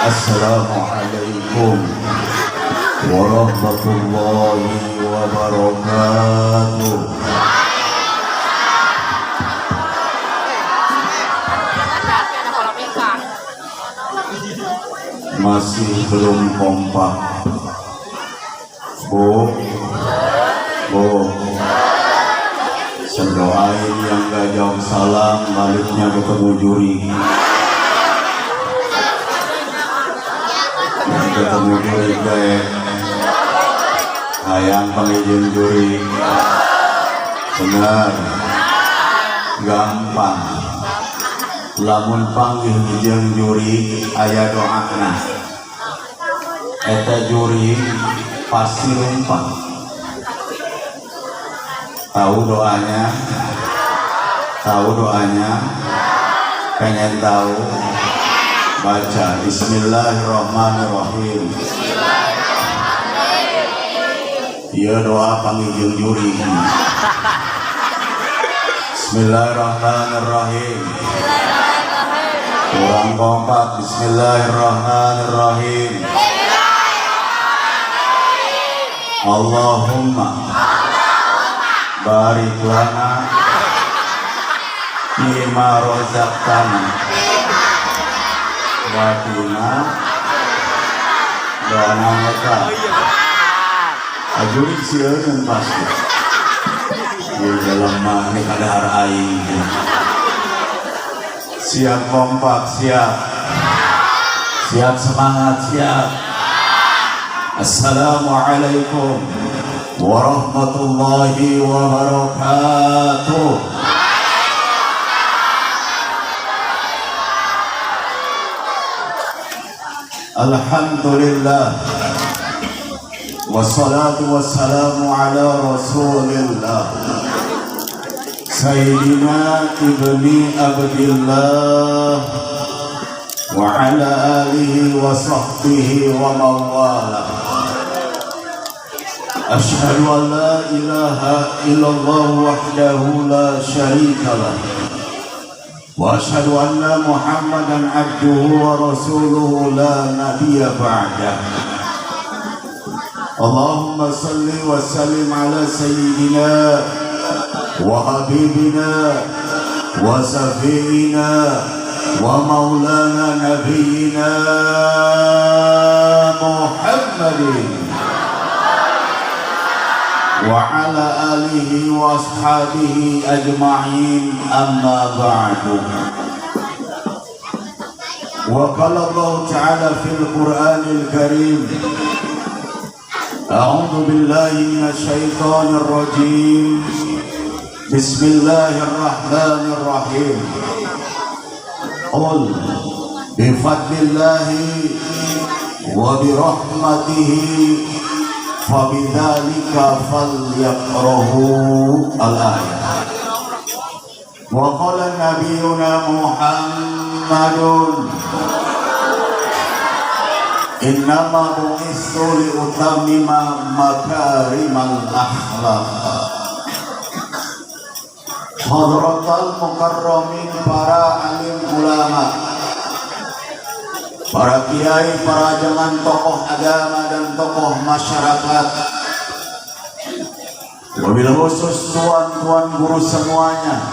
Assalamualaikum warahmatullahi wabarakatuh. Masih belum kompak, Bu. Sendoain yang gak jawab salam, baliknya ketemu juri. Ketemu juri kayak ayang pengizin juri. Benar, gampang. Lamun panggil jeung juri aya doana. Eta juri pasti lumpang. Tahu doanya? Pengen tahu? Baca Bismillahirrahmanirrahim. Ieu doa panggil juri. Bismillahirrahmanirrahim. Kurang kompak. Bismillahirrahmanirrahim. Allahumma barik lana fima razaqtana wa qina adzabannar. Ajuri sieun pasti. Di dalam mah kadar aing. Siap kompak, siap semangat, siap. Assalamualaikum warahmatullahi wabarakatuh. Alhamdulillah, wassalatu wassalamu ala rasulillah Sayyidina ibni Abdillah wa ala alihi wa sahbihi wa mawala. Ashhadu an la ilaha illallah wahdahu la syarika lah, wa ashhadu anna Muhammadan abduhu wa rasuluhu la nabiyya ba'dah. Allahumma salli wa sallim ala sayyidina wa habibina wa safiina wa maulana nabiyyina Muhammadin wa ala alihi wa ashabihi ajma'in, amma ba'du. Wa qala Allah ta'ala fil Qur'anil Karim, a'udzu billahi minasy syaithanir rajim. Bismillahirrahmanirrahim. Qul bi fadlillahi wa bi rahmatihi fabidzalika falyafrahu. Al-ayat. Wa qala nabiyyuna Muhammadun innama bu'istu li utammima makarimal akhlaq. Hadratal mukarramin, para alim ulama, para kiai, para jangan tokoh agama dan tokoh masyarakat, wabil khusus tuan-tuan guru semuanya,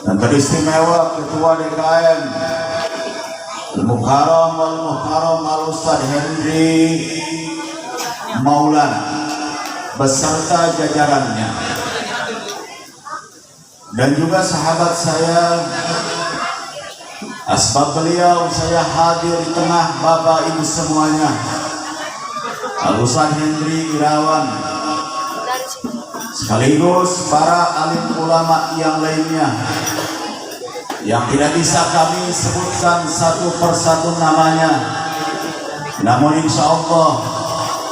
dan teristimewa Ketua DKM Al-Mukarram Al-Ustadz Henry Maulana. beserta jajarannya, dan juga sahabat saya. Asbab beliau saya hadir di tengah Bapak Ibu semuanya, Al-Ustaz Hendri Irawan, sekaligus para alim ulama yang lainnya yang tidak bisa kami sebutkan satu persatu namanya, namun insya Allah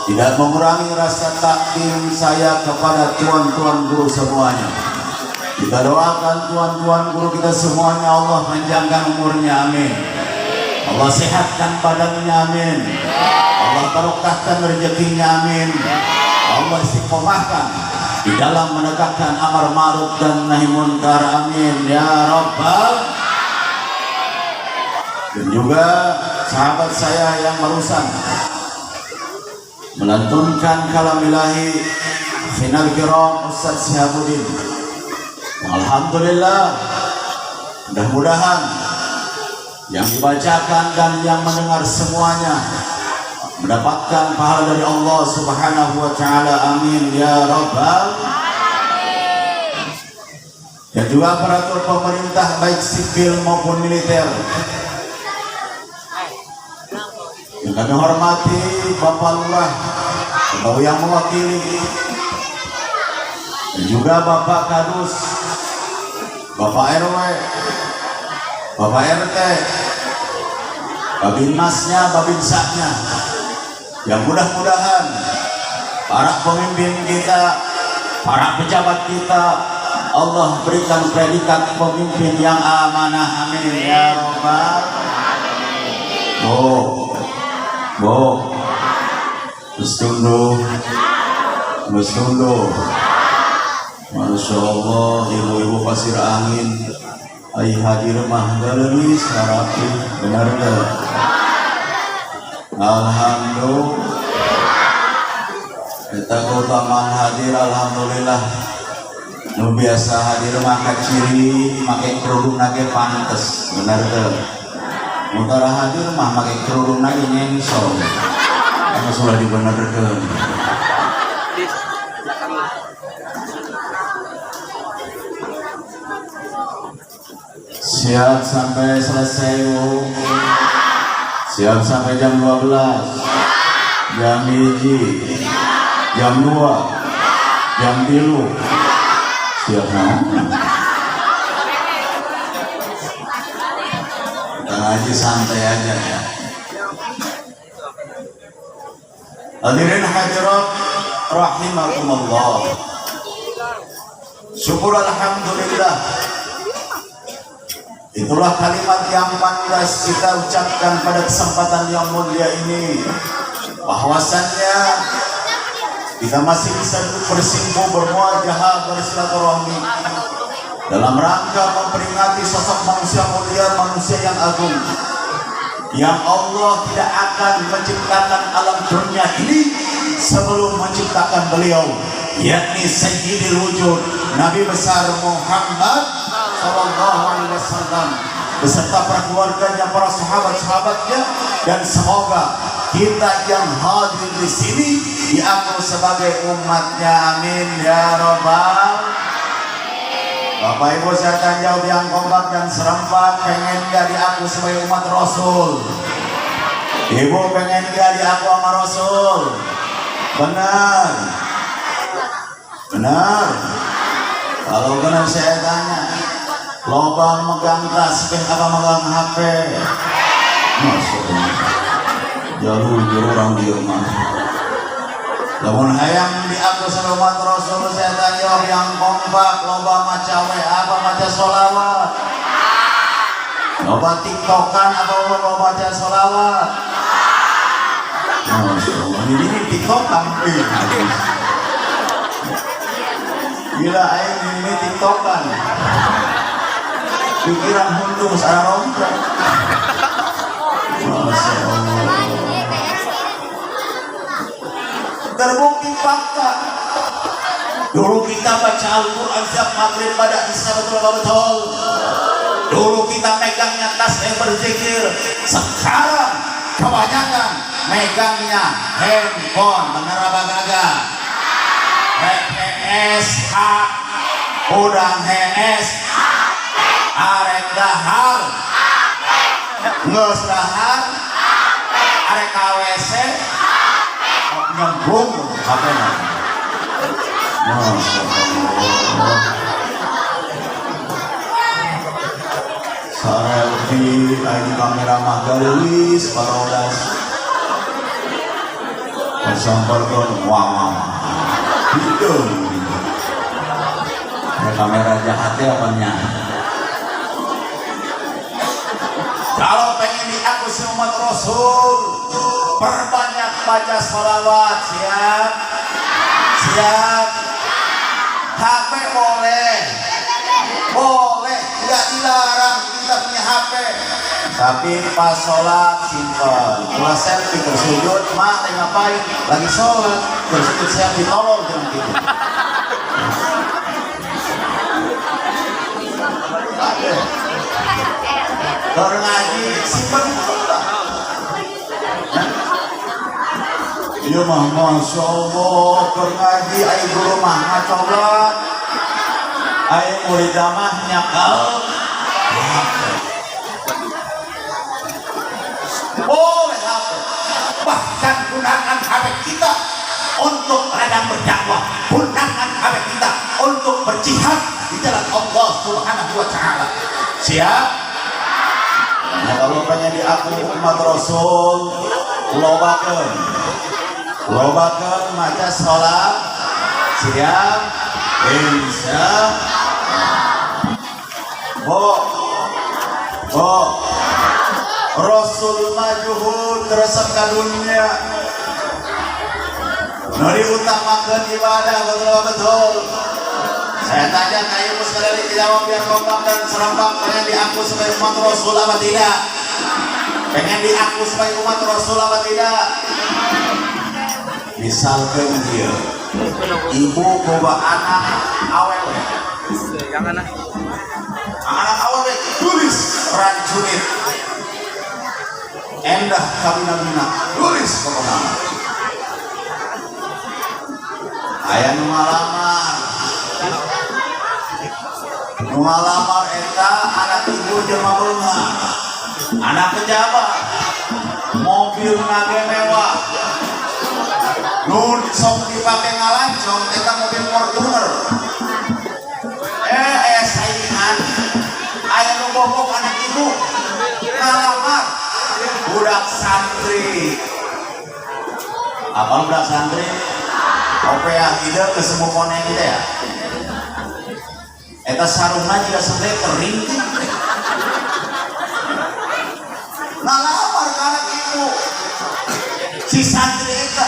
tidak mengurangi rasa takdim saya kepada tuan-tuan guru semuanya. Kita doakan tuan-tuan guru kita semuanya, Allah panjangkan umurnya, amin. Allah sehatkan badannya, amin. Allah barokahkan rezekinya, amin. Allah istiqomahkan di dalam menegakkan amar ma'ruf dan nahi munkar, amin ya rabbal. Dan juga sahabat saya yang barusan melantunkan kalam ilahi Khinal Kiram Ustaz Syihabuddin. Alhamdulillah, mudah-mudahan yang dibacakan dan yang mendengar semuanya mendapatkan pahala dari Allah Subhanahu wa taala, amin ya rabbal. Dan juga aparatur pemerintah baik sipil maupun militer yang kami hormati, Bapak Lurah, Bapak yang mewakili, dan juga Bapak Kadus, Bapak RW, Bapak RT, Babinmasnya, Babinsaknya, yang mudah-mudahan para pemimpin kita, para pejabat kita, Allah berikan predikat pemimpin yang amanah, amin ya rabbal. Mustundu. Masya Allah, ibu-ibu pasir angin, ay hadir mah galeris harapi, benar gak? Alhamdulillah, kita keutamaan hadir, alhamdulillah. Nu biasa hadir maka ciri make kerudung nage pantes, benar gak? Mutara hadir mah make kerudung nage nyengsong, karena sudah dibenarkan. Siap sampai selesai, Bu. Siap sampai jam 12, jam 1, jam 2, jam 3. Siap mau? Kita ngaji santai aja ya. Hadirin hadirat rahimakumullah. Syukur alhamdulillah. Itulah kalimat yang pantas kita ucapkan pada kesempatan yang mulia ini, bahwasannya kita masih bisa bersimpuh, bermuajahah, bersilaturahmi dalam rangka memperingati sosok manusia mulia, manusia yang agung, yang Allah tidak akan menciptakan alam dunia ini sebelum menciptakan beliau, yakni Sayyidil Wujud Nabi besar Muhammad Sallallahu Alaihi Wasallam beserta para keluarganya, para sahabat-sahabatnya, dan semoga kita yang hadir di sini diaku sebagai umatnya, amin ya rabbal. Bapak Ibu saya akan jawab yang kompak dan serempak, pengen gak diaku sebagai umat Rasul? Ibu pengen gak diaku sama Rasul? Benar? Benar? Kalau benar saya tanya, loba megang tasbih apa megang HP? Masya Allah, jauh orang di rumah. Namun hayang diaku sama umat Rasul, saya tanya yang kompak, loba maca WA apa maca sholawat? Loba tiktokan apa loba maca sholawat? Masya Allah, ini tiktokan. Gila, ini tiktokan. Pikiran hundung secara rompong. Masya Allah. Terbukti fakta. Dulu kita baca Al-Quran setiap maghrib pada isya, betul-betul. Dulu kita megangnya tasbih berzikir. Sekarang kebanyakan megangnya handphone. Bener apa kagak? SH udang HS arek dahar ngeus dahar arek KWC nyembung HP-na. Masyaallah. Selfie ini kamera mah geulis parodas. Samparkeun wah. Gitu. Kamera jahatnya apanya? Kalau pengen diakus umat Rasul, perbanyak baca sholawat. Siap. HP boleh, nggak dilarang kita punya HP. Tapi pas sholat simpan. Kalau selfie tersujud, mah ngapain? Lagi sholat tersujud selfie tolong jangan gitu. Kalau ngaji simpan juga. Iya mah masya Allah kalau ngaji ayo guru mah ngacoba. Ayo murid mah nyakal. Boleh HP. Bahkan gunakan HP kita untuk ladang berdakwah. Gunakan HP kita untuk berjihad di jalan Allah Subhanahu wa Ta'ala. Siap? Nah, kalau pengen diakui umat Rasul, lobakeun maca sholat. Siap? Insya Rasul majuhud resep ka dunia. Nu diutamakeun ibadah betul-betul. Saya tanya ke ibu sekalian dijawab biar kompak dan serempak. Pengen diaku sebagai umat Rasul apa tidak? Pengen diaku sebagai umat Rasul apa tidak? Misalkan dia ibu bawa anak awewe. Anak awewe tulis ranjunit. Endah kabina-bina tulis pokoknya. Aya nu ngalamar eta anak ibu jelema beunghar. Anak pejabat. Mobil nage mewah. Nun sok dipake ngalancong eta mobil Fortuner. Aya saingan. Aya nu bobok anak ibu ngalamar budak santri. Apa budak santri? Opea ide ke semua koneng gitu ya. Eta sarungna juga sebenarnya kering. Ngalamar ke anak ibu. Si santri eta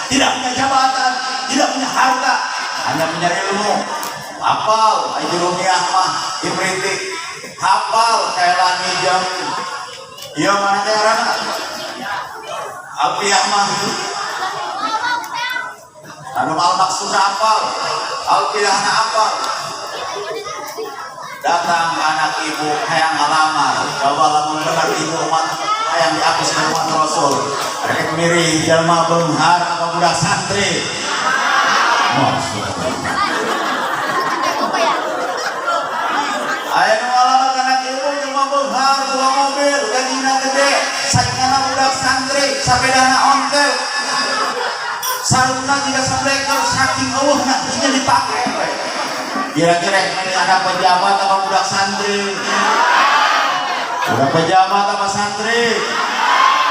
tidak punya jabatan, tidak punya harta, hanya punya ilmu. Hafal, Aijurumiah mah ibritik. Hafal kailani jam. Iya mana teh arana? Alfiah mah. Anu maksud hafal, Alfiahna hafal. Datang anak ibu hayang ngalamar. Coba lamun benar ibu umat hayang diaku sebagai umat Rasul. Rek mirih jelema beunghar apa budak santri. Aya nu ngalamar anak ibu jelema beunghar bawa mobil, gajina gede, sainganna budak santri, sapedana ontel. Sarungna juga sableker saking eueuhna ieu dipake we. Kira-kira ini ada pejabat apa budak santri? Budak pejabat apa santri?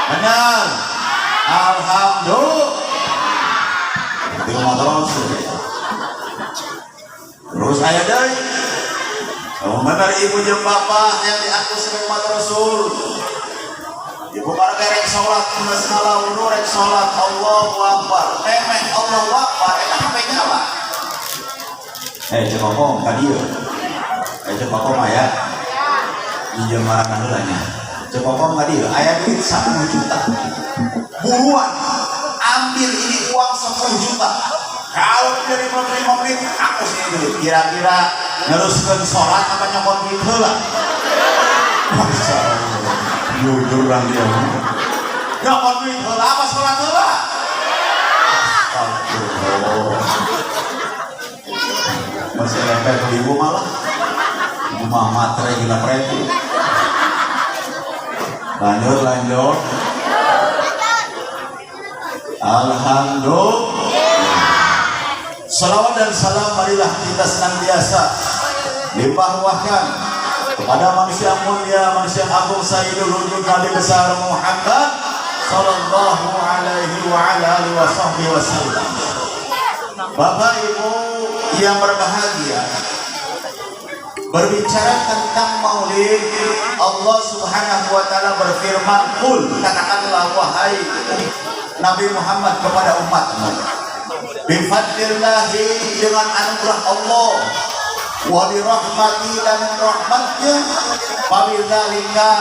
Benar. Alhamdulillah. Itu umat Rasul. Terus saya dari kalau benar ibu jeung bapak yang diaku sebagai umat Rasul. Ibu para rek sholat geus ngalamun rek sholat Allahu Akbar. Memeh Allahu Akbar eta sampai nyala. Cek kokong ka dieu. Cek kokong aya. Ieu marana heulanya. Cek kokong ka dieu aya duit 10 juta. Buruan ambil ini uang 10 juta. Kalau dari 5 menit aku sih duit. Kira-kira neruskeun sholat apa nyokot duit heula? Masyaallah. Jujur lah dia. Nyokot duit heula apa sholat heula? Astagfirullah. masih lempel ke ibu malah. Ibu mah matre gila preti. Lanjut. Alhamdulillah. Salawat dan salam marilah kita senantiasa limpahkan kepada manusia mulia, manusia agung Sayyidul Wujud Nabi besar Muhammad sallallahu alaihi wa ala alihi wasallam. Bapak Ibu yang berbahagia, berbicara tentang maulid, Allah Subhanahu wa taala berfirman, "Qul," katakanlah wahai Nabi Muhammad kepada umatmu, "Bifadlillahi," dengan anugerah Allah, "wa bi rahmati," dan rahmatnya, "Fabidzalika,"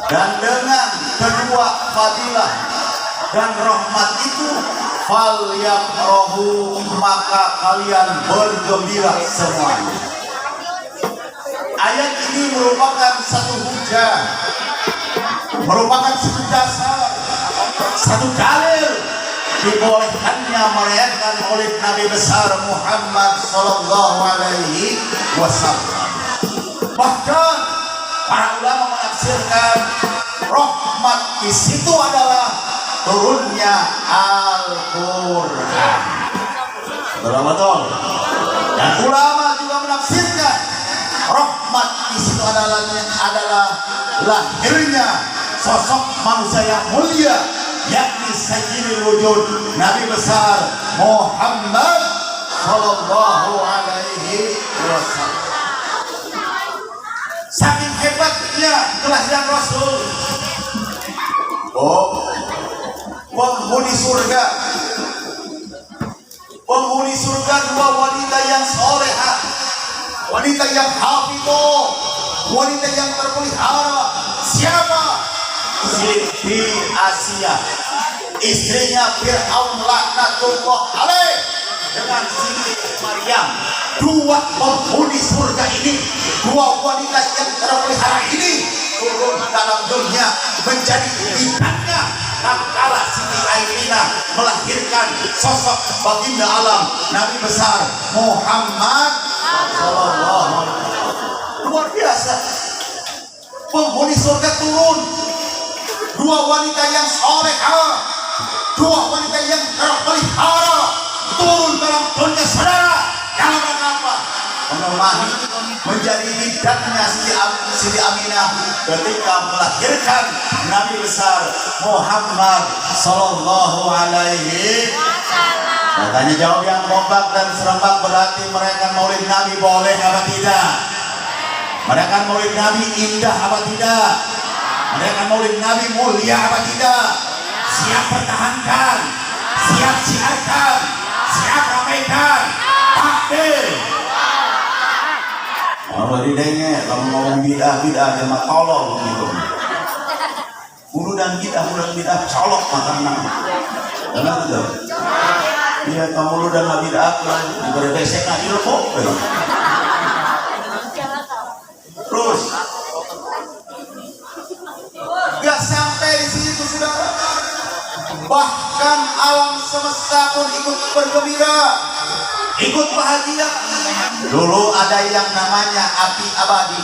dan dengan kedua fadilah dan rahmat itu, "falyafrahu," maka kalian bergembira semuanya. Ayat ini merupakan satu hujah, merupakan satu dasar, satu dalil dibolehkannya merayakan maulid Nabi besar Muhammad sallallahu alaihi wasallam. Bahkan para ulama menafsirkan rahmat di situ adalah turunnya Al-Qur'an. Betul. Dan ulama juga menafsirkan rahmat di situ adalah lahirnya sosok manusia yang mulia, yakni Sayyidul Wujud Nabi besar Muhammad sallallahu alaihi wasallam. Saking hebatnya kelahiran Rasul, penghuni surga dua wanita yang solehah, wanita yang hafidhah, wanita yang terpelihara. Siapa? Siti Asia, istrinya Fir'aun laknatullah alaih, dengan Siti Maryam. Dua penghuni surga ini, dua wanita yang terpelihara ini turun dalam dunia menjadi ikannya tatkala Siti Aisyah melahirkan sosok baginda alam Nabi besar Muhammad sallallahu alaihi wasallam. Luar biasa. Penghuni surga turun, dua wanita yang solehah, dua wanita yang terpelihara turun dalam dunia saudara. Dalam apa? Menemani, menjadi bidannya Siti Aminah ketika melahirkan Nabi besar Muhammad sallallahu alaihi wasallam. Katanya jawab yang kompak dan serempak, berarti merayakan maulid Nabi boleh apa tidak? Merayakan maulid Nabi indah apa tidak? Merayakan maulid Nabi mulia apa tidak? Siap pertahankan, siap siarkan, siap ramaikan. Takbir. Kalau didenge, kalau ngomong bidah dia mah tolol gitu. Bulu dan bidah colok makanan. Benar betul. Iya, kamu lu dan bidah diberi besek aja lo kok. Terus gak sampai di situ saudara, bahkan alam semesta pun ikut bergembira, ikut bahagia. Dulu ada yang namanya api abadi.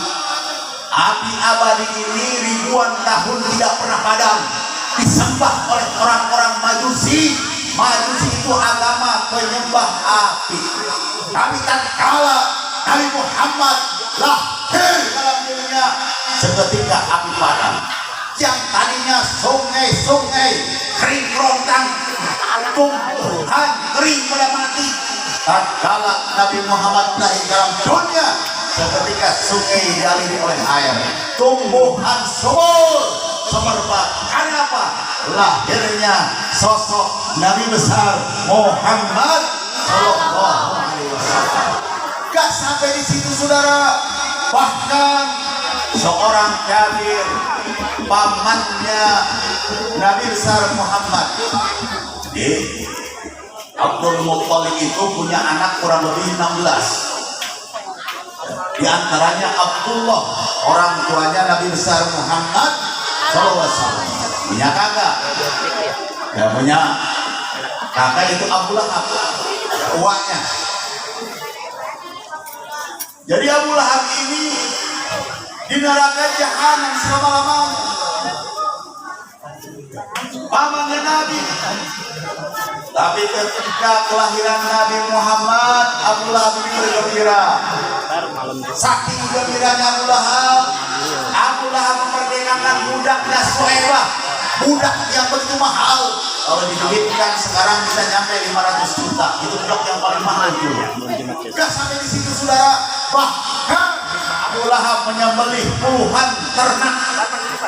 Api abadi ini ribuan tahun tidak pernah padam, disembah oleh orang-orang Majusi. Majusi itu agama penyembah api. Tapi tatkala Nabi Muhammad lahir dalam dunia, seketika api padam. Yang tadinya sungai-sungai kering kerontang, tumbuhan kering pada mati. Tatkala Nabi Muhammad lahir dalam dunia, seketika sungai dialiri oleh air, tumbuhan subur semerbak. Karena apa? Lahirnya sosok Nabi besar Muhammad sallallahu alaihi wasallam. Gak sampai di situ saudara, bahkan seorang kafir, pamannya Nabi besar Muhammad, Abdul Muttalib itu punya anak kurang lebih 16. Di antaranya Abdullah, orang tuanya Nabi besar Muhammad SAW. Punya kakak, ya punya kakak itu Abu Lahab, uangnya. Jadi Abu Lahab ini di neraka jahanam selama-lamanya. Pamannya Nabi. Tapi ketika kelahiran Nabi Muhammad, Abu Lahab ini bergembira. Saking gembiranya Abu Lahab memerdekakan budaknya Suhaibah, budak yang begitu mahal. Kalau diduitkan sekarang bisa nyampe 500 juta. Itu budak yang paling mahal itu. Gak sampai di situ saudara. Bahkan Abu Lahab menyembelih puluhan ternak,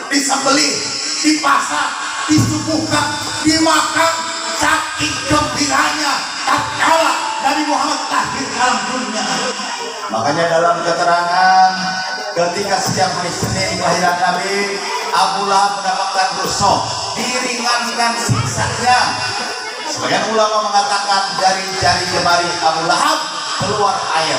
disembelih, dipasang, disuguhkan, dimakan. Saking gembiranya tatkala Nabi Muhammad lahir dalam dunia. Makanya dalam keterangan ketika setiap hari Senin kelahiran Nabi, Abu Lahab mendapatkan rusuh, diringankan siksanya. Sebagian ulama mengatakan dari jari jemari Abu Lahab keluar air.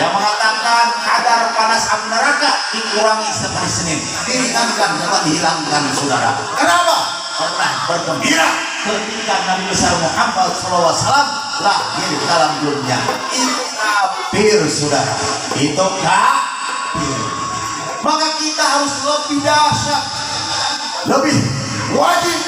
Yang mengatakan kadar panas api neraka dikurangi setiap hari Senin, diringankan, bukan dihilangkan, saudara. Kenapa? Pernah bergembira ketika Nabi besar Muhammad SAW lahir dalam dunia. Itu kafir, saudara. Itu kafir. Maka kita harus lebih dahsyat, lebih wajib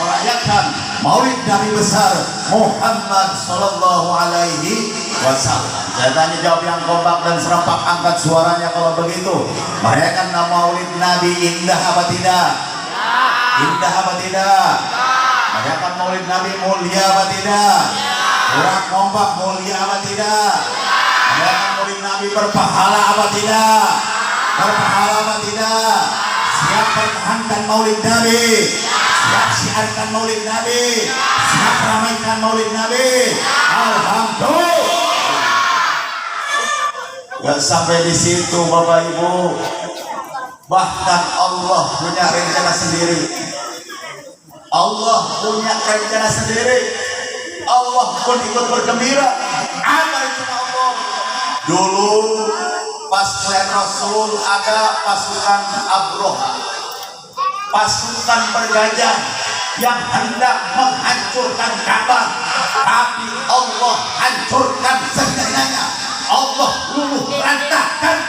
merayakan Maulid Nabi besar Muhammad Sallallahu Alaihi Wasallam. Saya tanya jawab yang kompak dan serempak, angkat suaranya kalau begitu. Merayakan Maulid Nabi indah apa tidak? Indah apa tidak? Merayakan Maulid Nabi mulia apa tidak? Kurang kompak, mulia apa tidak? Merayakan Maulid Nabi berpahala apa tidak? Berpahala apa tidak? Siap pertahankan Maulid Nabi, siap siarkan Maulid Nabi, siap ramaikan Maulid Nabi. Alhamdulillah. Gak sampai di situ Bapak Ibu, bahkan Allah punya rencana sendiri. Allah punya rencana sendiri. Allah pun ikut bergembira. Apa rencana Allah? Dulu pas melihat Rasul ada pasukan Abroha, pasukan bergajah yang hendak menghancurkan Ka'bah, tapi Allah hancurkan segalanya. Allah luluh rantahkan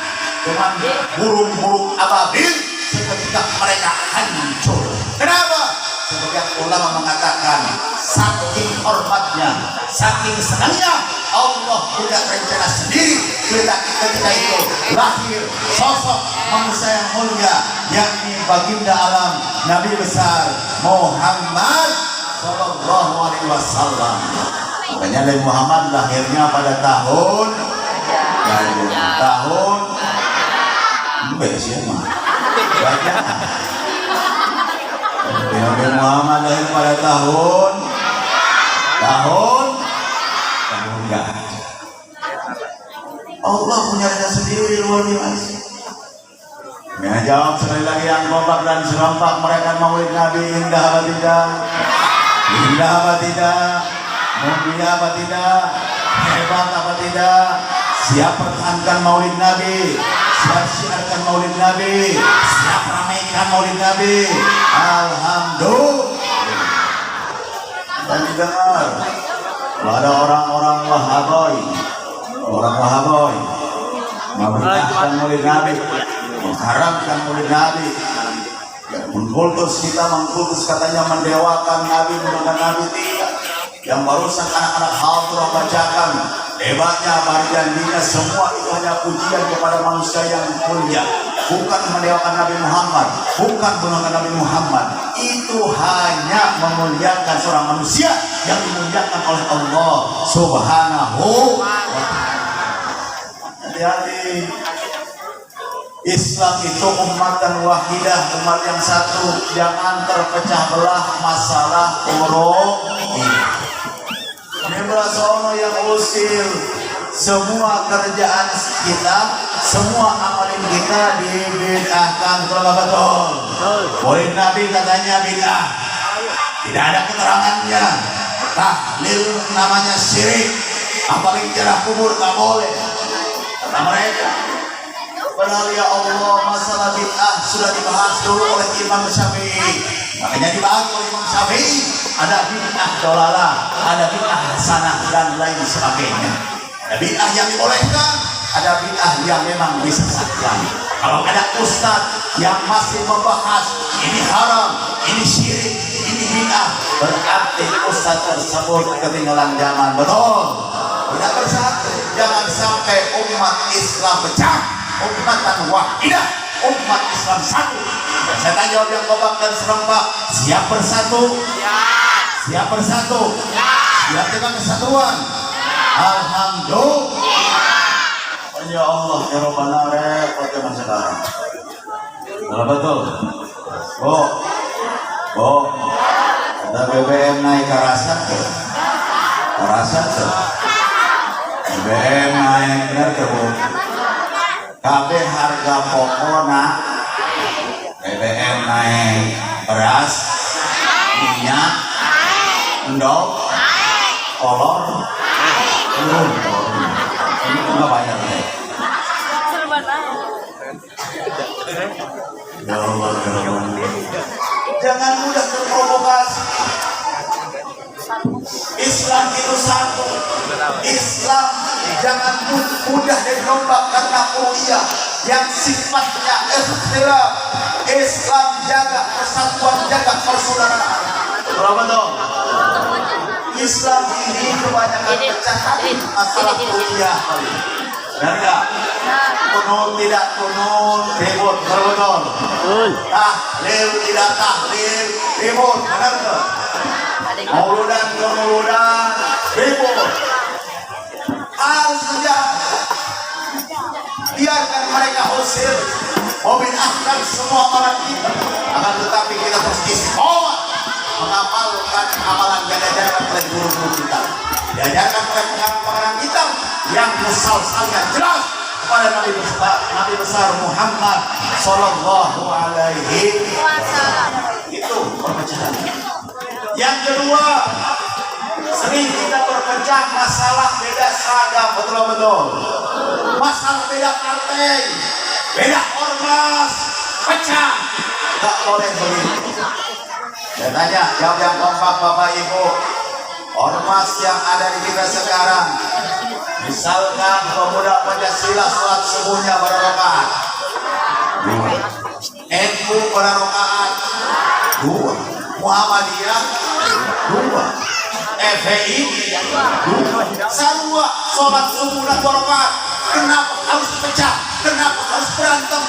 dengan burung-burung ababil seketika mereka hancur. Kenapa? Sebagian ulama mengatakan saking hormatnya, saking senangnya Allah punya rencana sendiri. Ketika itu lahir sosok manusia yang mulia, yakni baginda alam Nabi besar Muhammad Sallallahu Alaihi Wasallam. Makanya Nabi Muhammad lahirnya pada tahun Nabi Muhammad lahir pada tahun gajah. Allah punya rencana sendiri luar biasa. Ya, jawab sekali lagi yang kompak dan serempak, mereka Maulid Nabi indah apa tidak? Indah apa tidak? Mulia apa tidak? Hebat apa tidak? Siap pertahankan Maulid Nabi, siap siarkan Maulid Nabi, siap ramaikan Maulid Nabi. Alhamdulillah. Dan didengar ada orang-orang Wahaboy, membenarkan Maulid Nabi, mengharamkan Maulid Nabi, mengkultus katanya mendewakan Nabi, menggunakan Nabi. Tidak. Yang barusan anak-anak hadrah bacakan, hebatnya barjandinya, semua itu hanya pujian kepada manusia yang mulia, bukan mendewakan Nabi Muhammad, bukan menggunakan Nabi Muhammad. Itu hanya memuliakan seorang manusia yang dimuliakan oleh Allah Subhanahu wa ta'ala. Hati-hati. Islam itu ummatan wahidah, umat yang satu. Jangan terpecah belah masalah urut. Ini sono yang usir semua kerjaan kita, semua amalin kita dibid'ahkan. Betul. Maulid Nabi katanya bid'ah, tidak ada keterangannya. Tahlil namanya syirik, apalagi ziarah kubur nggak boleh kata mereka. Padahal ya Allah, masalah bid'ah sudah dibahas dulu oleh Imam Syafi'i. Makanya dibahas oleh Imam Syafi'i, ada bid'ah dolalah, ada bid'ah hasanah dan lain sebagainya. Ada bid'ah yang dibolehkan, ada bid'ah yang memang disesatkan. Kalau ada ustadz yang masih membahas ini haram, ini syirik, ini bid'ah, berarti ustadz tersebut ketinggalan zaman. Betul? Tidak bersatu. Jangan sampai umat Islam pecah, umatan wahidah, umat Islam satu. Dan saya tanya jawab yang kompak dan serempak, siap bersatu? Siap bersatu? Siap dengan kesatuan? Alhamdulillah. Ya Allah, ya Rabbana, repot zaman sekarang. Betul. Ada BBM naik karasa tuh. BBM naik benar tuh. Kabeh harga pokokna BBM naik, beras, minyak, endok, kolor, turun. Ini nggak bayar deh. Ya Allah. Jangan mudah terprovokasi. Islam itu satu. Islam jangan mudah dirombak karena ru'yah yang sifatnya ikhtilaf. Islam jaga persatuan, jaga persaudaraan. Berapa dong? Islam ini kebanyakan pecahan masalah ru'yah. Benar nggak? Kunut tidak kunut, ribut. Betul. Tahlil tidak tahlil, ribut. Benar nggak? Mauludan ke mauludan, ribut. Harus menjaga. Biarkan mereka usir, membid'ahkan semua orang kita. Akan tetapi kita terus istiqomah mengamalkan amalan yang diajarkan oleh guru-guru kita, diajarkan oleh pengarang-pengarang kita yang musalsalnya jelas kepada Nabi besar Muhammad Sallallahu Alaihi Wasallam. Itu perpecahan. Yang kedua, sering kita berpecah masalah beda seragam. Betul. Masalah beda partai, beda ormas, pecah. Tak boleh begitu. Saya tanya, jawab yang kompak Bapak Ibu. Ormas yang ada di kita sekarang, misalkan pemuda Pancasila sholat subuhnya pada rakaat 2, NU pada rakaat 2, Muhammadiyah 2, FPI 2, Sarwa sholat subuh dan 2 rakaat. Kenapa harus pecah? Kenapa harus berantem?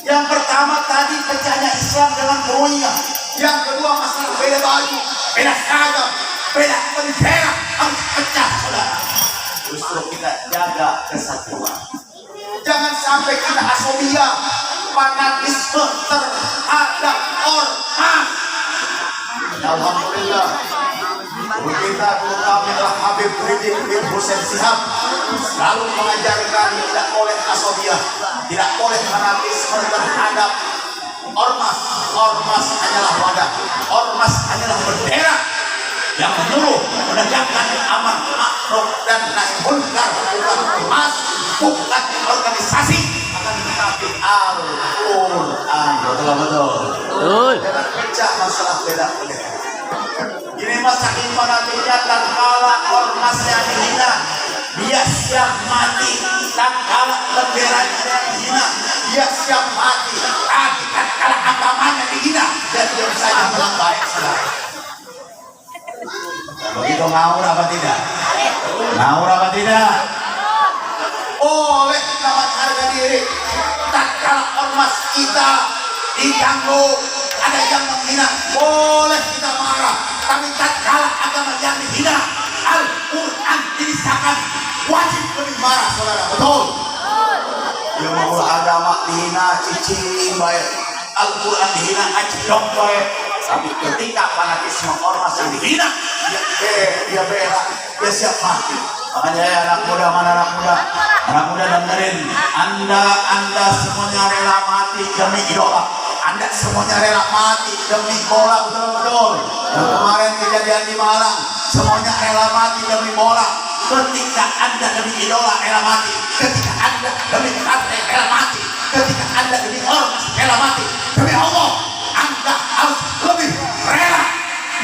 Yang pertama tadi pecahnya Islam dengan ru'yah. Yang kedua masalah beda baju, beda seragam, beda bendera, harus pecah, saudara. Justru kita jaga kesatuan. Jangan sampai kita asobia, fanatisme terhadap ormas. Alhamdulillah, guru kita, guru kami adalah Habib Rizik bin Hussein Shihab, selalu mengajarkan tidak boleh asobia, tidak boleh fanatisme terhadap ormas. Ormas hanyalah wadah, ormas hanyalah bendera yang menyuruh menegakkan amar ma'ruf dan nahi munkar. Ormas bukan organisasi, akan tetapi Al-Quran. Betul. Jangan pecah masalah beda-beda. Ini masakin fanatiknya tak kalah ormasnya dihina, dia siap mati. Tak kalah benderanya dihina, dia siap mati. Tapi tak kalah agamanya dihina, dan dia saja pulang baik, saudara. Begitu ngawur apa tidak? Ngawur apa tidak? Oleh kita harga diri. Tak kalah ormas kita diganggu, ada yang menghina, boleh kita marah. Tapi tak kalah agama yang dihina, Al-Quran dinistakan, wajib lebih marah, saudara. Betul? Ya mau agama dihina, cicing baik, Al-Quran dihina, ajdok baik. Tapi ketika fanatisme ormas yang dihina, dia bela, dia siap mati. Makanya ya anak muda, mana anak muda dengerin, anda semuanya rela mati demi idola. Anda semuanya rela mati demi bola, betul-betul. Dan kemarin kejadian di Malang, semuanya rela mati demi bola. Ketika Anda demi idola rela mati, ketika Anda demi partai rela mati, ketika Anda demi ormas rela mati, demi Allah Anda harus lebih rela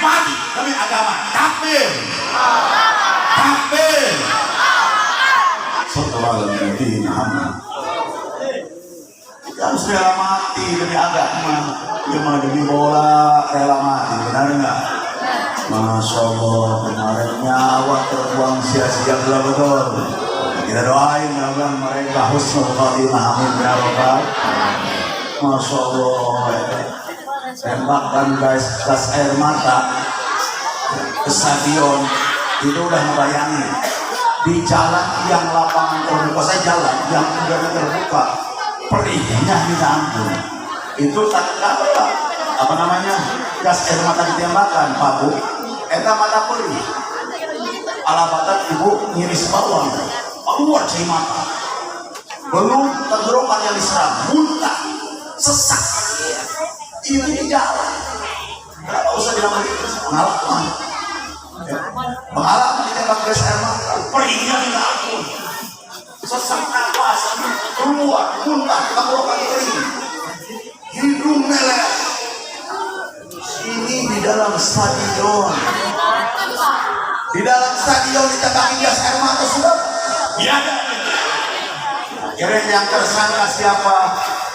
mati demi agama. Takbir. siratal mustaqim. Kita harus rela mati demi agama, cuma demi bola rela mati, benar nggak? Masya Allah, kemarin nyawa terbuang sia-sia betul. Kita doain agar mereka husnul khatimah, amin ya rabbal. Masya Allah, tembakan gas air mata ke stadion itu udah ngebayangin di jalan yang lapangan terbuka, saya jalan yang udara terbuka, perihnya minta ampun. Itu tak apa namanya, gas air mata ditembakkan, Pak Bu. Eta mata perih, alabatan ibu ngiris bawang, keluar cai mata, belum tenggorokannya diserang, muntah, sesak. Ini di jalan, nggak usah bilang lagi pengalaman. Pengalaman ditembak gas air mata, perihnya minta ampun, sesak nafas, keluar, muntah, tenggorokan kering, hidung meleleh. Ini di dalam stadion. Di dalam stadion ditembaki gas air mata sudah. Ya. Kira yang tersangka siapa?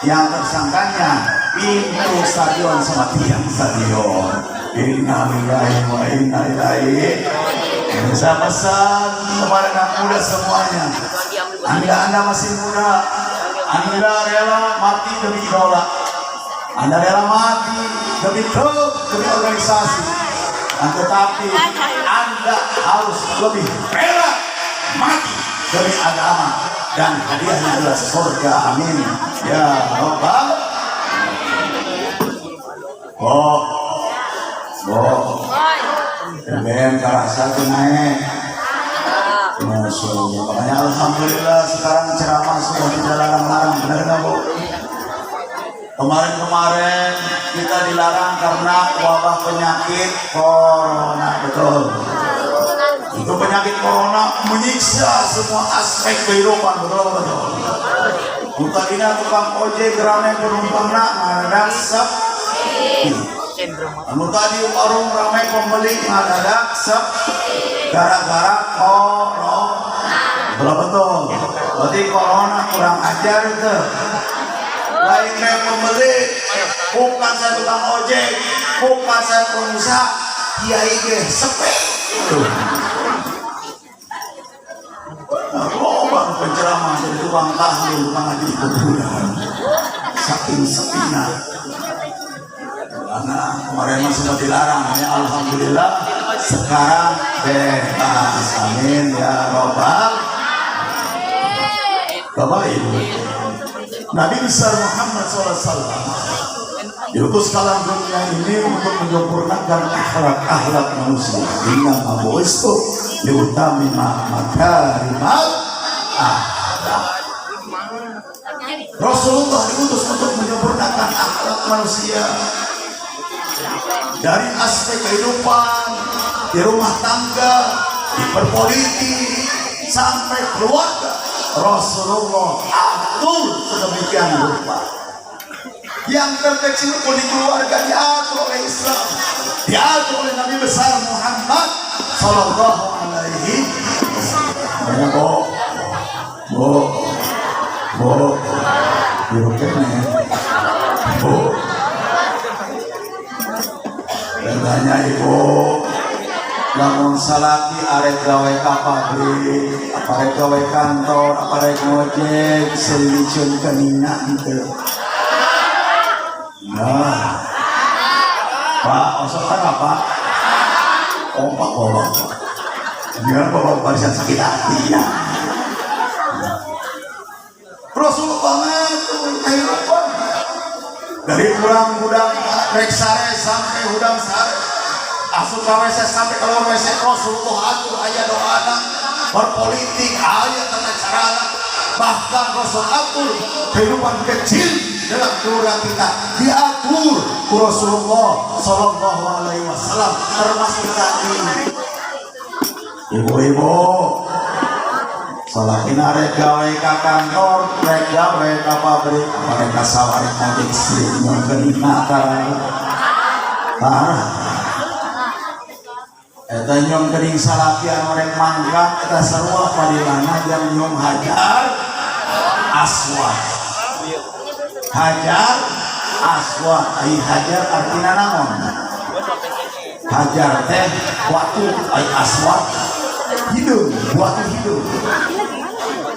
Yang tersangkanya pintu stadion sama tiang stadion. Innalillahi wa inna ilaihi. Saya pesan kepada anak muda semuanya. Anda masih muda. Anda rela mati demi idola. Anda rela mati demi klub, demi organisasi. Tetapi Anda harus lebih rela mati demi agama, dan hadiahnya adalah surga, amin ya rabbal. BBM karasa naik. Masya Allah. Makanya alhamdulillah sekarang ceramah sudah tidak larang-larang, benar nggak Bu? Kemarin-kemarin kita dilarang karena wabah penyakit corona, betul. Itu penyakit corona menyiksa semua aspek kehidupan, betul. Tadinya tukang ojek ramai penumpang mendadak sepi. Tadi warung ramai pembeli mendadak sepi gara-gara corona. Betul. Berarti corona kurang ajar itu. Lain kayak pembeli, bukan saya tukang ojek, bukan saya pengusaha, kiai ge sepi. Lobang penceramah dari tukang tahlil, tukang ngaji kuburan, saking sepinya. Karena kemarin masih dilarang, ya alhamdulillah sekarang bebas, amin ya rabbal. Bapak Ibu, Nabi besar Muhammad SAW diutus kalam dunia ini untuk menyempurnakan akhlak manusia. Inna mabuistu liutami makarimal akhlak. Rasulullah diutus untuk menyempurnakan akhlak manusia dari aspek kehidupan, di rumah tangga, di perpolitik, sampai keluarga. Rasulullah atur sedemikian rupa. Yang terkecil pun di keluarga diatur oleh Islam, diatur oleh Nabi besar Muhammad Sallallahu Alaihi Wasallam. Tanya Ibu, lamun salaki arek gawe ka pabrik, arek gawe kantor, arek ngojek, selicun kenina gitu. Nah, Pak, osokan apa? Pak bolong. Biar bapak barisan sakit hati ya. Rasulullah itu kehidupan dari pulang gudang rek sare sampai hudang sare, asup WC sampai keluar WC. Rasulullah atur aya doana, berpolitik aya tata carana, bahkan Rasul atur kehidupan kecil dalam keluarga kita diatur ku Rasulullah Sallallahu Alaihi Wasallam, termasuk tadi ibu-ibu salakin arek gawe ka kantor, rek gawe ka pabrik, mereka sawari ngojek istrinya kenikmatan parah. Eta nyom gering salapian orang mangga, eta sarua padilana yang nyom Hajar Aswad. Hajar Aswad, ai hajar artina naon? Hajar teh watu, ai aswad hidung, watu hidung.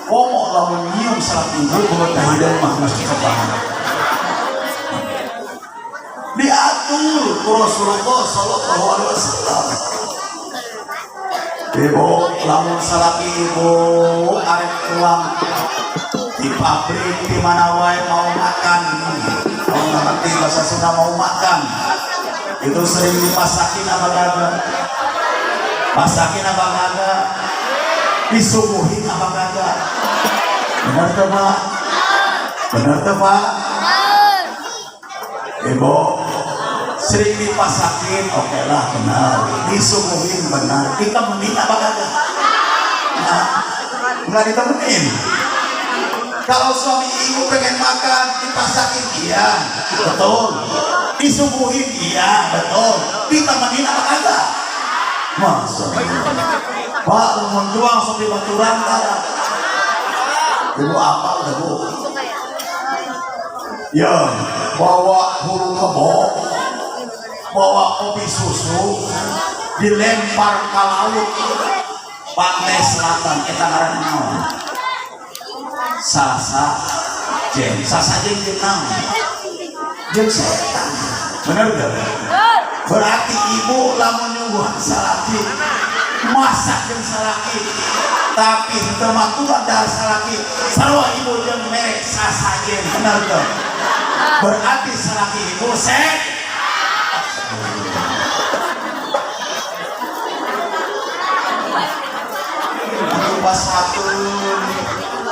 Komo lamun nyium salat ibu kulit hidung mah mesti kebangan. Diatur ku Rasulullah sallallahu alaihi wasallam. Ibu lamun salat ibu arek pulang di pabrik di mana wae mau makan, mau ngerti bahasa Sunda mau makan, itu sering dipasakin apa kagak? Pasakin apa kagak? Disuguhin apa kagak? Benar tuh Pak? Benar tuh Pak? Ibu sering dipasakin, oke lah benar. Disuguhin benar. Kita mending apa kagak? Nah, nggak ditemenin. Kalau suami ibu pengen makan dipasakin, iya betul. Disuguhin, iya betul. Ditemenin apa kagak? Masa Pak menjuang sopi baturan tak? Ibu apa udah bu? Ya bawa huruf kebo, bawa kopi susu, dilempar ke laut pantai selatan. Kita ngaran naon? Sasa jen naon? Jen setan. Benar gak? Berarti ibu lamun nyungguhan salaki, masak jeung salaki, tapi tematuran dari salaki sarua ibu jeung merek sasajen. Benar gak? Berarti salaki ibu set. Pasakeun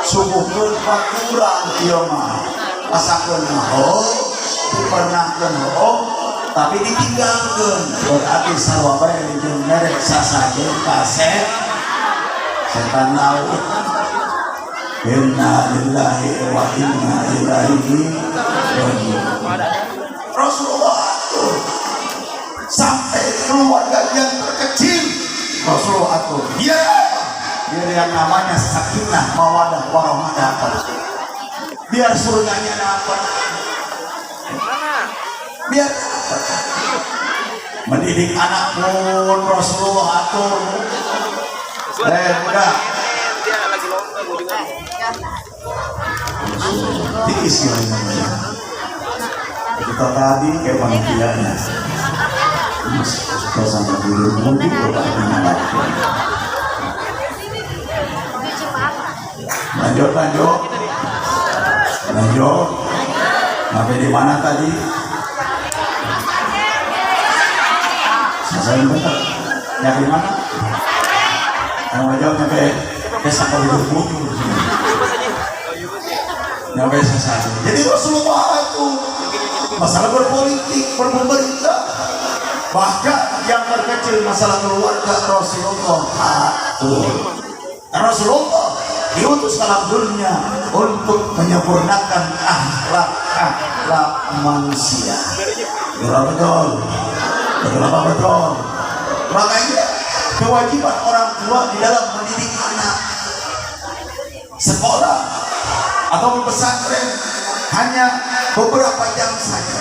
subuhkeun baturan ieu mah. Pasakeun oh, dipernahkeun oh, tapi ditinggalkan. Berarti sarua bae jeung merek sasajen kaset setan laut. Inna lillahi wa inna ilaihi raji'un. Rasulullah atur sampai keluarga yang terkecil. Rasulullah atur dia yang namanya sakinah mawadah warahmah dapat, biar surganya dapat, biar dapat. Mendidik anak pun Rasulullah atur. Udah diisi namanya. Kita tadi kayak panitianya kita sampai dulu mungkin lanjut sampai di mana tadi? Saya betul. Yang di mana? Yang jawab nyampe desa Kabupaten nyampe sesaji. Jadi Rasulullah itu masalah berpolitik, berpemerintah, bahkan yang terkecil masalah keluarga Rasulullah atur. Rasulullah diutus ke alam dunia untuk menyempurnakan akhlak manusia. Betul. Makanya kewajiban orang tua di dalam mendidik anak, sekolah atau pesantren hanya beberapa jam saja.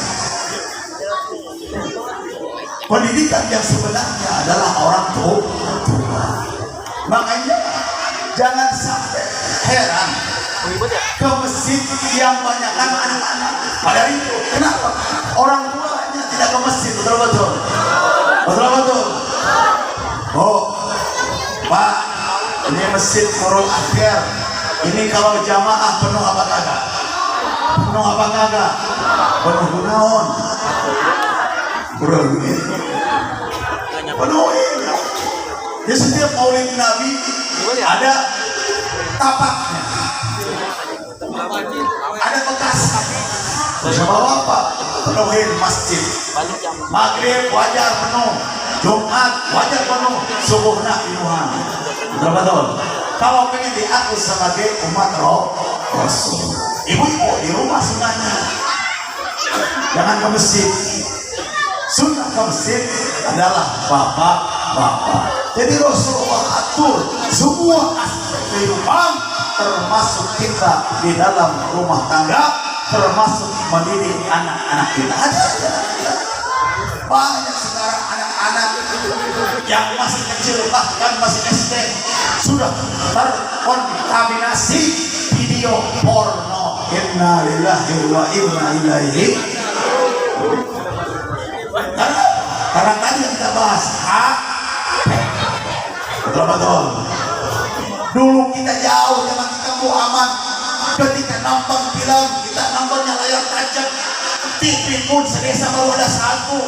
Pendidikan yang sebenarnya adalah orang tua. Makanya jangan sampai heran ke masjid yang banyak anak-anak. Padahal itu kenapa orang tuanya tidak ke masjid? Betul. Oh Pak, ini masjid Nurul Akhir. Ini kalau jamaah penuh apa kagak? Penuh gunaon? Penuhin. Di setiap maulid Nabi ada tapaknya, ada bekas. Bersama Bapak penuhin masjid. Maghrib wajar penuh, Jumat wajar penuh, subuhna inuhan. Betul. Kalau pengen diaku sebagai umat Rasul, ibu-ibu di rumah sunnahnya jangan ke masjid. Sunnah ke masjid adalah bapak bapak. Jadi Rasulullah atur semua aspek kehidupan, termasuk kita di dalam rumah tangga, termasuk mendidik anak-anak kita. Ada banyak sekarang anak-anak yang masih kecil, bahkan masih SD, sudah terkontaminasi video porno. Inna lillahi wa inna ilaihi. Karena tadi yang kita bahas hak, betul. Dulu kita jauh, zaman kita Muhammad, ketika nonton film, kita nontonnya layar tancap, TV pun sedesa baru ada satu.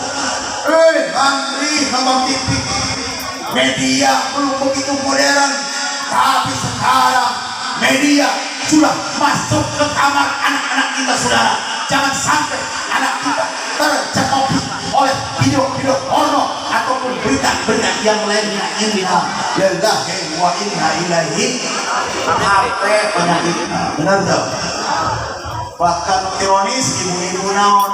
Antri nonton TV, media belum begitu modern, tapi sekarang media sudah masuk ke kamar anak-anak kita, saudara. Jangan sampai anak kita tercekoki oleh video-video porno ataupun berita-berita yang lainnya. Inna lillahi wa inna ilaihi. HP penyakitnya, benar tak? Bahkan ironis, ibu-ibu naon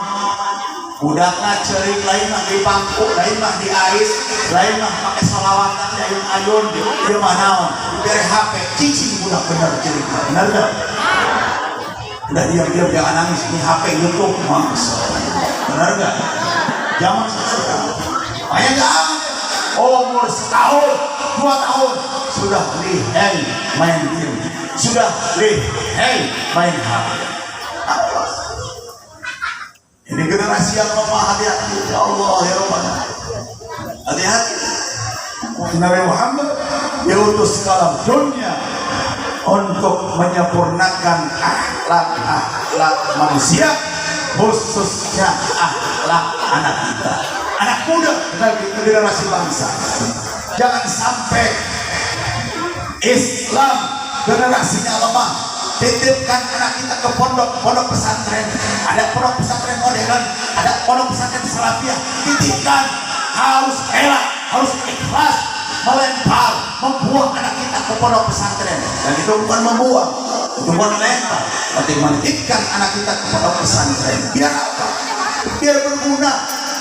budakna cerik, lain mah di pangku, lain mah di ais, lain mah pakai solawatan di ayun-ayun, dia mah naon dari HP cicing budak benar cerik, benar tak? Udah diam-diam jangan nangis, ini HP YouTube mas, benar gak? Zaman sekarang banyak jangan umur setahun 2 tahun sudah lihai main game, sudah lihai main HP. Ini generasi yang lemah, hati-hati ya Allah ya Rabbana, hati-hati. Nabi Muhammad diutus ke alam dunia untuk menyempurnakan akhlak manusia, khususnya akhlak anak kita, anak muda, generasi bangsa. Jangan sampai Islam generasinya lemah. Titipkan anak kita ke pondok pesantren. Ada pondok pesantren modern, ada pondok pesantren salafiyah. Titipkan, harus rela, harus ikhlas melempar, membuang anak kita ke pondok pesantren. Dan itu bukan membuang, itu bukan melempar, tapi menitipkan anak kita ke pondok pesantren. Biar apa? Biar berguna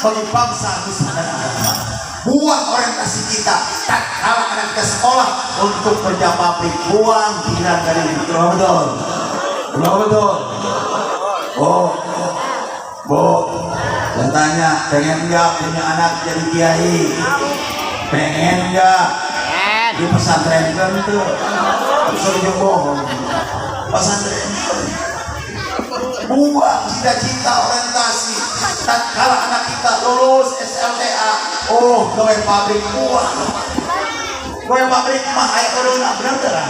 bagi bangsa Nusa dan agama. Buang orientasi kita, tak kalah anak kita sekolah untuk kerja pabrik, buang pikiran dari itu. Betul. Bu, saya tanya, pengen nggak punya anak jadi kiai? Pengen nggak? Di pesantren kan itu, suruh bohong. Pesantren, buang cita-cita orientasi. Tak kalah anak kita lulus SLTA, gawe pabrik buang. Gawe pabrik mah aya corona bener-bener.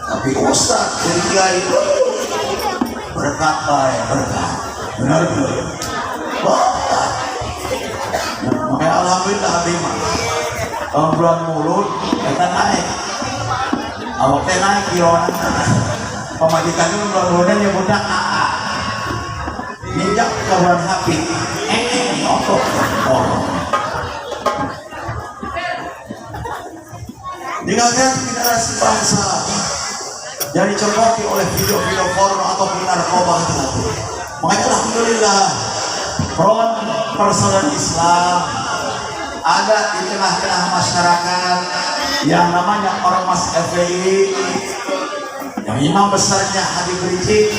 Tapi ustaz jadi kiai berkat ya berkat. Benar. Berkat. Makanya alhamdulillah abdi mah. Tahun bulan mulut kita naik. Awak teh naik kiroan. Pemajikan itu bulan-bulan nyebutnya AA. Ninjak kawan hati, otot. Tinggalkan generasi bangsa jadi dicokoki oleh video-video porno ataupun narkoba. Makanya alhamdulillah front persaudaraan Islam ada di tengah-tengah masyarakat yang namanya Ormas FPI, yang imam besarnya Habib Rizik.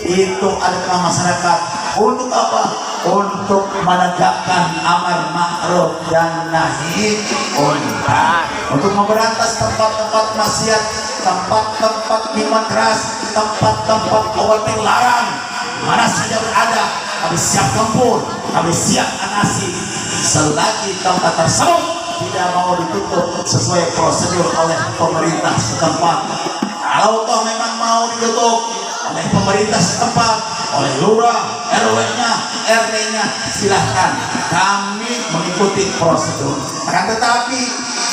Itu ada tengah masyarakat untuk apa? Untuk menegakkan amar ma'ruf dan nahi munkar, untuk memberantas tempat-tempat maksiat, tempat-tempat minuman keras, tempat-tempat obat terlarang, mana saja berada. Kami siap tempur, kami siap anasi selagi tempat tersebut tidak mau ditutup sesuai prosedur oleh pemerintah setempat. Kalau toh memang mau ditutup oleh pemerintah setempat, oleh lurah, RW-nya, RT-nya, silahkan, kami mengikuti prosedur. Akan tetapi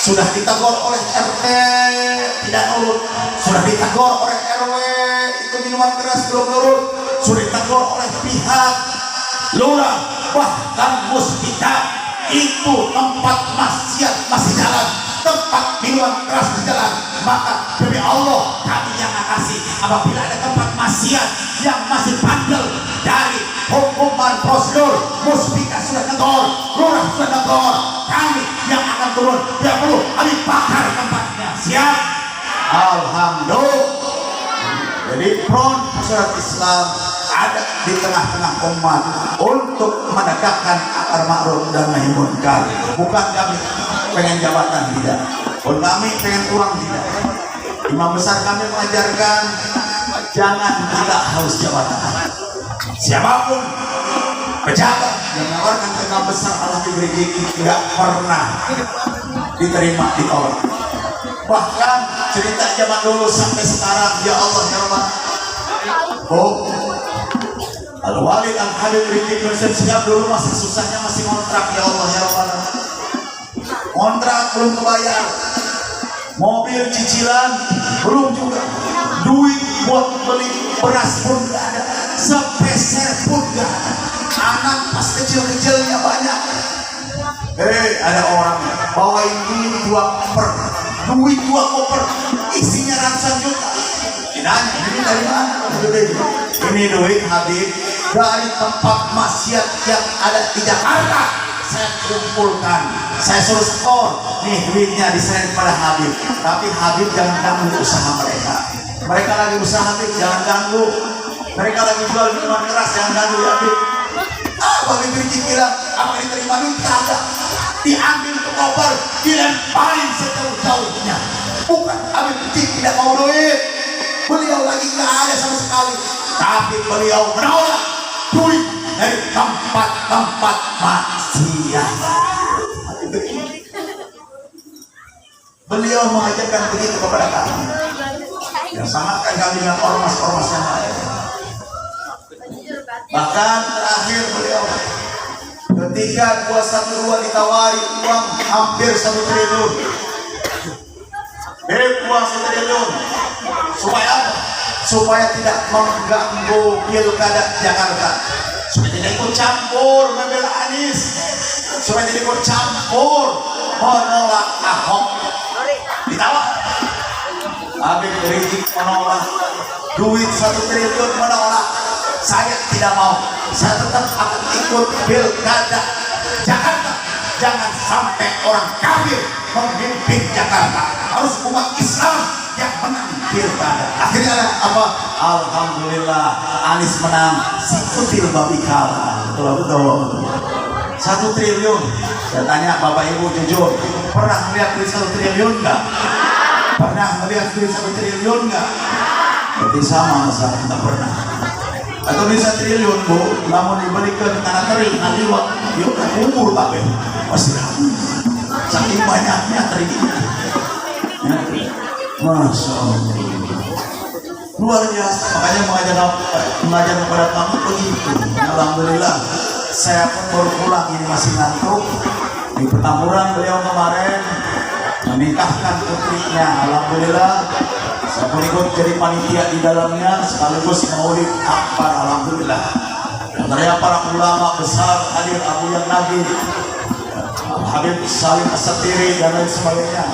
sudah ditegur oleh RT tidak nurut, sudah ditegur oleh RW itu minuman keras belum nurut, sudah ditegur oleh pihak lurah, bahkan muspika itu tempat maksiat masih jalan, tempat minuman keras di jalan, maka demi Allah kami yang kasih apabila ada tempat maksiat yang masih bandel dari hukuman prosedur. Muspika sudah negor, lurah sudah negor, kami yang akan turun. Tidak perlu kami bakar tempatnya. Siap? Alhamdulillah. Jadi front masyarakat Islam ada di tengah-tengah umat untuk menegakkan amar ma'ruf dan nahi munkar. Bukan kami pengen jabatan, tidak. Bukan kami pengen uang, tidak. Imam besar kami mengajarkan jangan kita haus jabatan. Siapapun pejabat yang menawarkan ke imam besar Allah diberi rezeki tidak pernah diterima, ditolak. Bahkan cerita zaman dulu sampai sekarang, ya Allah ya Rabbah. Oh, Al-Walid Al-Habib Rizik Hussein Shihab dulu masih susahnya, masih kontrak, ya Allah ya Rabbah. Kontrak belum kebayar, mobil cicilan belum juga, duit buat beli beras pun gak ada, sepeser pun gak ada. Anak pas kecil-kecilnya banyak. Ada orang bawain duit 2 koper, duit 2 koper isinya ratusan juta. Dinanya, ini dari mana? Ini duit Habib dari tempat maksiat yang ada di Jakarta. Saya kumpulkan, saya suruh skor. Nih duitnya diserahin pada Habib. Tapi Habib jangan ganggu usaha mereka. Mereka lagi usaha, Habib jangan ganggu. Mereka lagi jual minuman keras, jangan ganggu ya Habib. Habib Rizik bilang, apa diterima duit? Kagak. Diambil ke koper, dilemparin sejauh-jauhnya. Bukan Habib Rizik tidak mau duit, beliau lagi nggak ada sama sekali, tapi beliau menolak duit dari tempat-tempat maksiat. Beliau mengajarkan begitu kepada kami. Yang samakan kami dengan ormas-ormas yang lain. Bahkan terakhir beliau ketika 212 ditawari uang hampir 1 triliun. Uang 1 triliun. Supaya apa? Supaya tidak mengganggu pilkada Jakarta. Supaya tidak ikut campur membela Anies. Supaya tidak ikut campur menolak Ahok. Ditawar. Habib Rizik menolak. Duit 1 triliun menolak. Saya tidak mau. Saya tetap akan ikut pilkada Jakarta. Jangan sampai orang kafir memimpin Jakarta. Harus umat Islam yang menang pilkada. Akhirnya apa? Alhamdulillah Anies menang. Si kutil babi kalah. Betul. 1 triliun. Saya tanya Bapak Ibu jujur, pernah melihat duit 1 triliun enggak? Pernah melihat duit 1 triliun enggak? Berarti sama saya tidak pernah. Atau bisa triliun Bu, namun diberikan tanah teri, nanti yuk umur tapi masih ramu. Saking banyaknya terinya. Masya Allah, luar biasa. Makanya mengajar kepada kamu begitu. Alhamdulillah, saya pun baru pulang, ini masih ngantuk. Di Petamburan beliau kemarin menikahkan putrinya. Alhamdulillah, saya pun ikut jadi panitia di dalamnya sekaligus maulid akbar. Alhamdulillah, antara para ulama besar hadir, Abu Yang Nabi, Habib Salim As-Satiri dan lain sebagainya.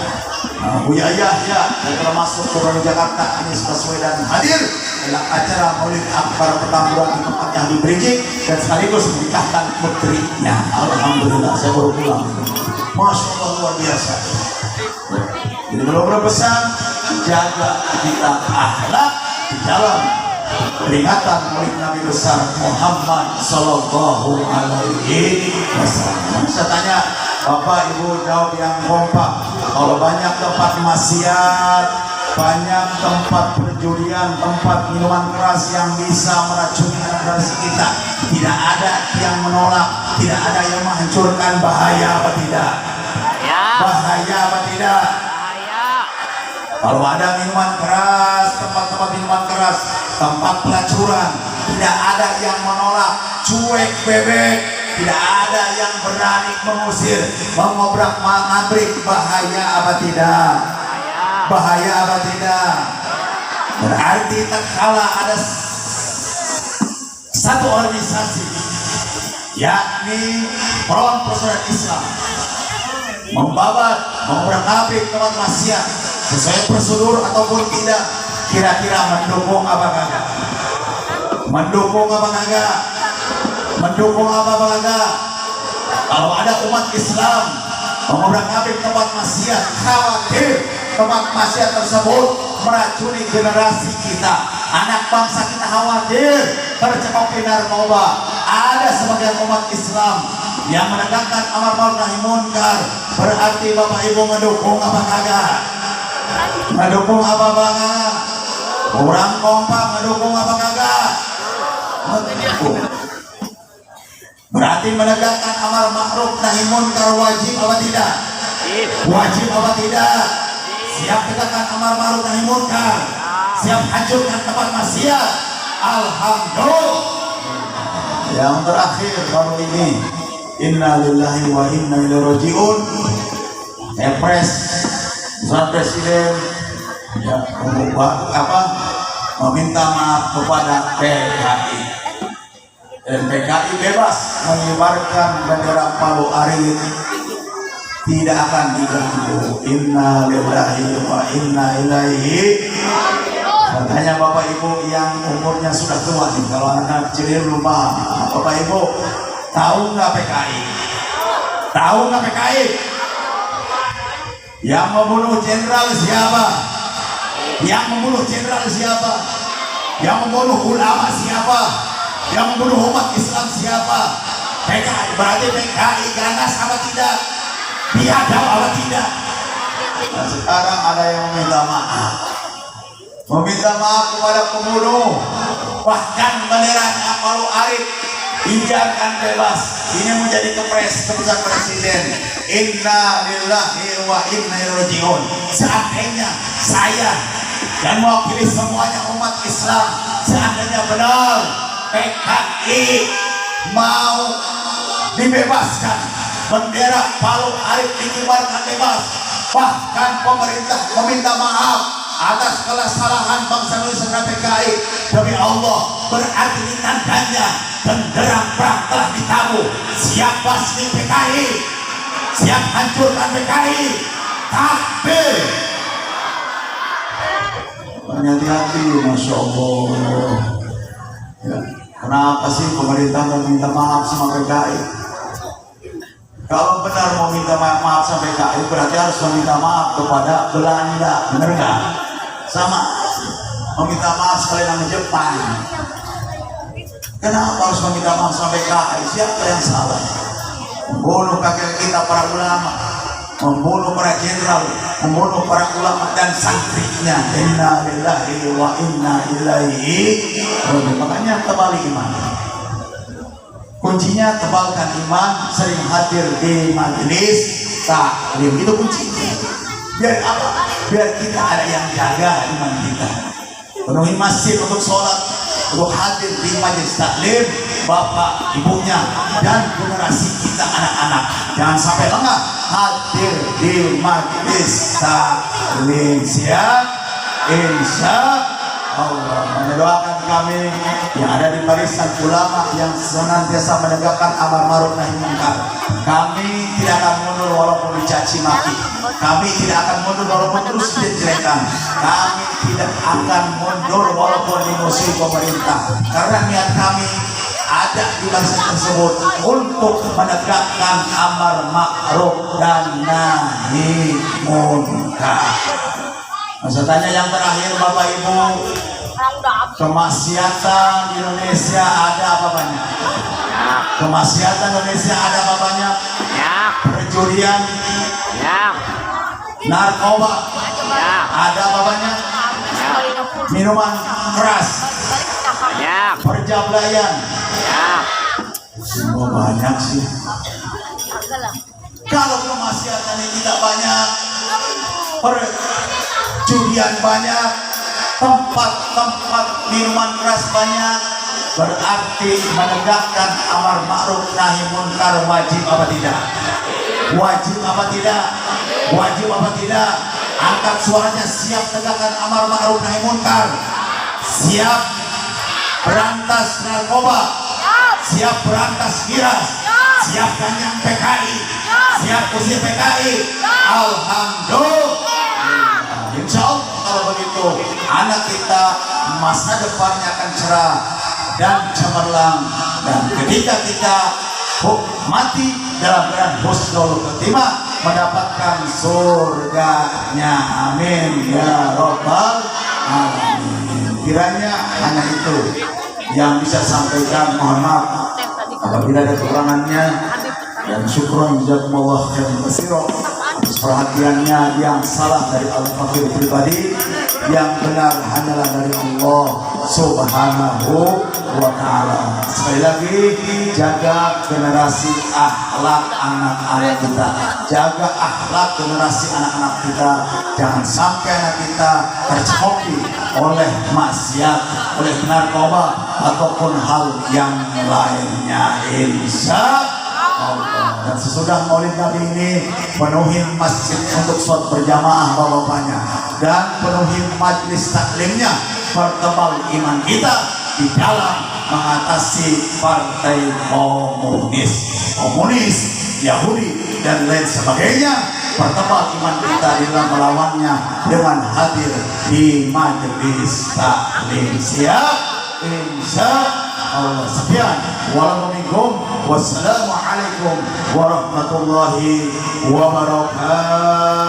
Buya Yahya yang termasuk turun Jakarta Anies Baswedan hadir dalam acara maulid akbar Petamburan di tempatnya Habib Rizik dan sekaligus menikahkan putrinya. Alhamdulillah, saya baru pulang. Masya Allah, luar biasa. Jadi belum berpesan, jaga kita akhlak di dalam peringatan maulid Nabi besar Muhammad Sallallahu Alaihi Wasallam. Saya tanya Bapak Ibu jawab yang kompak. Kalau banyak tempat maksiat, banyak tempat perjudian, tempat minuman keras yang bisa meracuni generasi kita, tidak ada yang menolak, tidak ada yang menghancurkan. Bahaya apa tidak? Bahaya apa tidak? Kalau ada minuman keras, tempat-tempat minuman keras, tempat pelacuran, tidak ada yang menolak, cuek bebek, tidak ada yang berani mengusir, mengobrak mengabrik. Bahaya apa tidak? Bahaya apa tidak? Berarti tak kalah ada satu organisasi, yakni Front Persaudaraan Islam, membabat, mengobrak-abrik tempat maksiat sesuai prosedur ataupun tidak, kira-kira mendukung apa kagak? Mendukung apa kagak? mendukung apa enggak? Kalau ada umat Islam mengobrak-abrik tempat maksiat, khawatir tempat maksiat tersebut meracuni generasi kita, anak bangsa kita khawatir tercekoki narkoba. Ada sebagian umat Islam yang menegakkan amar ma'ruf nahi munkar, berarti Bapak Ibu mendukung apa kagak? Mendukung apa banget? Kurang kompak, mendukung apa kagak? Mendukung. Berarti menegakkan amar ma'ruf nahi munkar wajib apa tidak? Wajib apa tidak? Siap tegakkan amar ma'ruf nahi munkar, siap hancurkan tempat maksiat. Alhamdulillah. Yang terakhir baru ini, inna lillahi wa inna ilaihi rajiun. Epres Tuan Presiden yang meminta maaf kepada PKI, dan PKI bebas mengibarkan bendera Palu Arit, tidak akan diganggu. Inna lillahi wa inna ilaihi. Makanya Bapak Ibu yang umurnya sudah tua nih, kalau anak kecil belum paham, Bapak Ibu tahu nggak PKI? Tahu nggak PKI? Yang membunuh jenderal siapa? Yang membunuh jenderal siapa? Yang membunuh ulama siapa? Yang membunuh umat Islam siapa? PKI. Berarti PKI ganas apa tidak? Biadab apa tidak? Nah, sekarang ada yang meminta maaf. Meminta maaf kepada pembunuh, bahkan benderanya Palu Arit biarkan bebas. Ini menjadi keputusan Presiden. Inna lillahi wa inna ilaihi rajiun. Seandainya saya dan mewakili semuanya umat Islam, seandainya benar PKI mau dibebaskan, bendera Palu Arit dikibarkan bebas, bahkan pemerintah meminta maaf atas kesalahan bangsa Indonesia dan PKI, demi Allah, berarti ini tandanya genderang perang telah ditabuh. Siap basmi PKI, siap hancurkan PKI. Takbir. Hati-hati, Masya Allah ya. Kenapa sih pemerintah meminta maaf sama PKI? Kalau benar mau minta maaf sama PKI, berarti harus meminta maaf kepada Belanda, benar nggak? Sama meminta maaf sekali sama Jepang. Kenapa harus meminta maaf sama PKI? Siapa yang salah? Membunuh kakek kita para ulama, membunuh para jenderal, membunuh para ulama dan santrinya. Inna lillahi wa inna ilaihi raji'un. Makanya tebal iman. Kuncinya tebalkan iman, sering hadir di majelis taklim, itu kunci. Biar apa? Biar kita ada yang jaga iman kita. Penuhi masjid untuk sholat, untuk hadir di majelis taklim, bapak, ibunya, dan generasi kita anak-anak. Jangan sampai lengah hadir di majelis taklim. Siap? Insya Allah. Mendoakan kami yang ada di barisan ulama yang senantiasa menegakkan amar ma'ruf nahi munkar. Kami tidak akan mundur walaupun dicaci maki. Kami tidak akan mundur walaupun terus dijelekan. Kami tidak akan mundur walaupun dimusuhi pemerintah. Karena niat kami ada di barisan tersebut untuk menegakkan amar ma'ruf dan nahi munkar. Saya tanya yang terakhir, Bapak Ibu, kemaksiatan di Indonesia ada apa banyak? Kemaksiatan Indonesia ada apa banyak? Perjudian, narkoba, ada apa banyak? Minuman keras, perjablayan, semua banyak sih. Kalau kemaksiatan ini tidak banyak, perjudian banyak, tempat-tempat minuman keras banyak, berarti menegakkan amar ma'ruf nahi munkar wajib apa tidak? Wajib apa tidak? Wajib apa tidak? Angkat suaranya, siap tegakkan amar ma'ruf nahi munkar, siap berantas narkoba, siap berantas miras, siap ganyang PKI, siap usir PKI. Alhamdulillah. Insya Allah kalau begitu anak kita masa depannya akan cerah dan cemerlang. dan ketika kita mati dalam keadaan husnul khotimah mendapatkan surganya. Amin ya rabbal alamin. Kiranya hanya itu yang bisa sampaikan. Mohon maaf apabila ada kekurangannya, dan syukron jazakumullah khairan katsira atas perhatiannya. Yang salah dari al-fakir pribadi, yang benar hanyalah dari Allah Subhanahu wa ta'ala. Sekali lagi, jaga generasi akhlak anak-anak kita, jaga akhlak generasi anak-anak kita. Jangan sampai anak kita tercoki oleh maksiat, oleh narkoba ataupun hal yang lainnya, insya Allah. Dan sesudah Maulid Nabi ini, penuhi masjid untuk sholat berjamaah bapak-bapaknya, dan penuhi majlis taklimnya. Pertebal iman kita di dalam mengatasi partai komunis, Yahudi dan lain sebagainya. Pertebal iman kita di dalam melawannya dengan hadir di majlis taklim. Siap? Insya Allah. Sekian. Wassalamualaikum warahmatullahi wabarakatuh.